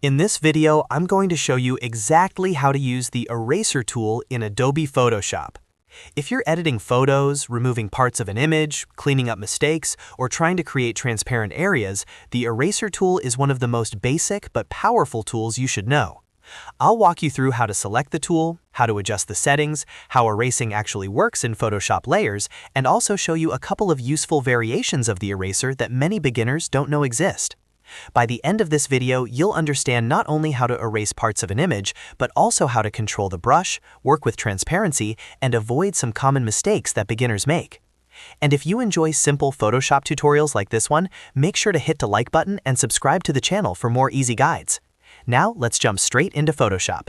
In this video, I'm going to show you exactly how to use the eraser tool in Adobe Photoshop. If you're editing photos, removing parts of an image, cleaning up mistakes, or trying to create transparent areas, the eraser tool is one of the most basic but powerful tools you should know. I'll walk you through how to select the tool, how to adjust the settings, how erasing actually works in Photoshop layers, and also show you a couple of useful variations of the eraser that many beginners don't know exist. By the end of this video, you'll understand not only how to erase parts of an image, but also how to control the brush, work with transparency, and avoid some common mistakes that beginners make. And if you enjoy simple Photoshop tutorials like this one, make sure to hit the like button and subscribe to the channel for more easy guides. Now let's jump straight into Photoshop.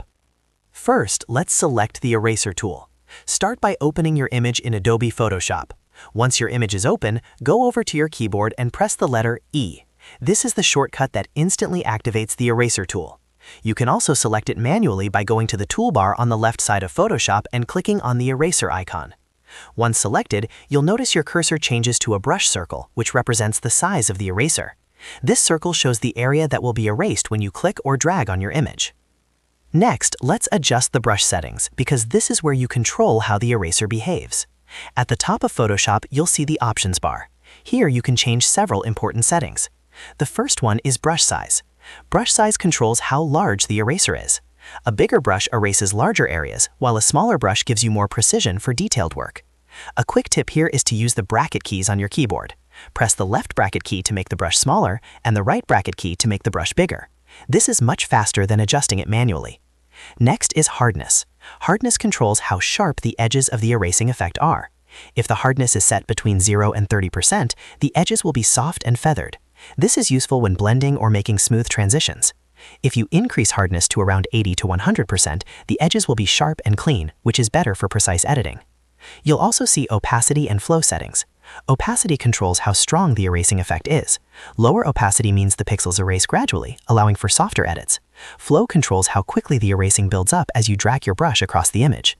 First, let's select the eraser tool. Start by opening your image in Adobe Photoshop. Once your image is open, go over to your keyboard and press the letter E. This is the shortcut that instantly activates the eraser tool. You can also select it manually by going to the toolbar on the left side of Photoshop and clicking on the eraser icon. Once selected, you'll notice your cursor changes to a brush circle, which represents the size of the eraser. This circle shows the area that will be erased when you click or drag on your image. Next, let's adjust the brush settings, because this is where you control how the eraser behaves. At the top of Photoshop, you'll see the options bar. Here you can change several important settings. The first one is brush size. Brush size controls how large the eraser is. A bigger brush erases larger areas, while a smaller brush gives you more precision for detailed work. A quick tip here is to use the bracket keys on your keyboard. Press the left bracket key to make the brush smaller and the right bracket key to make the brush bigger. This is much faster than adjusting it manually. Next is hardness. Hardness controls how sharp the edges of the erasing effect are. If the hardness is set between 0 and 30%, the edges will be soft and feathered. This is useful when blending or making smooth transitions. If you increase hardness to around 80 to 100%, the edges will be sharp and clean, which is better for precise editing. You'll also see opacity and flow settings. Opacity controls how strong the erasing effect is. Lower opacity means the pixels erase gradually, allowing for softer edits. Flow controls how quickly the erasing builds up as you drag your brush across the image.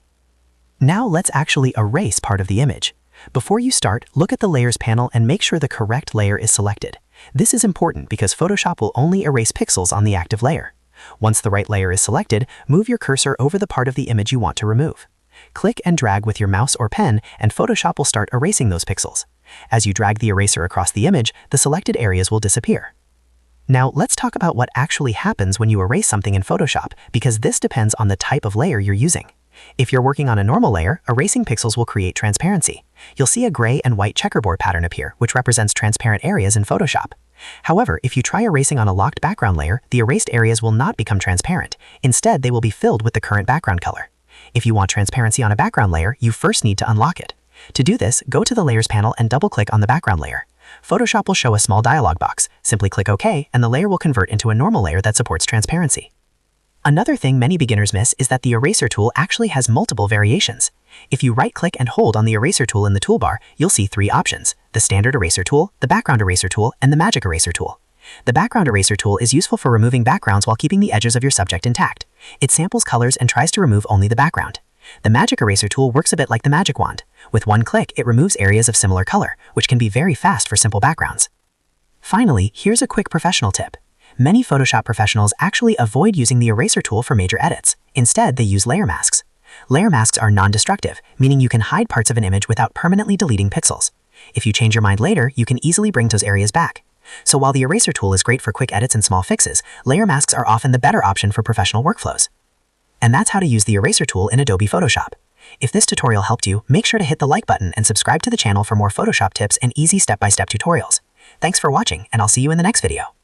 Now let's actually erase part of the image. Before you start, look at the Layers panel and make sure the correct layer is selected. This is important because Photoshop will only erase pixels on the active layer. Once the right layer is selected, move your cursor over the part of the image you want to remove. Click and drag with your mouse or pen, and Photoshop will start erasing those pixels. As you drag the eraser across the image, the selected areas will disappear. Now let's talk about what actually happens when you erase something in Photoshop, because this depends on the type of layer you're using. If you're working on a normal layer, erasing pixels will create transparency. You'll see a gray and white checkerboard pattern appear, which represents transparent areas in Photoshop. However, if you try erasing on a locked background layer, the erased areas will not become transparent. Instead, they will be filled with the current background color. If you want transparency on a background layer, you first need to unlock it. To do this, go to the Layers panel and double-click on the background layer. Photoshop will show a small dialog box. Simply click OK, and the layer will convert into a normal layer that supports transparency. Another thing many beginners miss is that the eraser tool actually has multiple variations. If you right-click and hold on the eraser tool in the toolbar, you'll see three options: the standard eraser tool, the background eraser tool, and the magic eraser tool. The background eraser tool is useful for removing backgrounds while keeping the edges of your subject intact. It samples colors and tries to remove only the background. The magic eraser tool works a bit like the magic wand. With one click, it removes areas of similar color, which can be very fast for simple backgrounds. Finally, here's a quick professional tip. Many Photoshop professionals actually avoid using the eraser tool for major edits. Instead, they use layer masks. Layer masks are non-destructive, meaning you can hide parts of an image without permanently deleting pixels. If you change your mind later, you can easily bring those areas back. So while the eraser tool is great for quick edits and small fixes, layer masks are often the better option for professional workflows. And that's how to use the eraser tool in Adobe Photoshop. If this tutorial helped you, make sure to hit the like button and subscribe to the channel for more Photoshop tips and easy step-by-step tutorials. Thanks for watching, and I'll see you in the next video.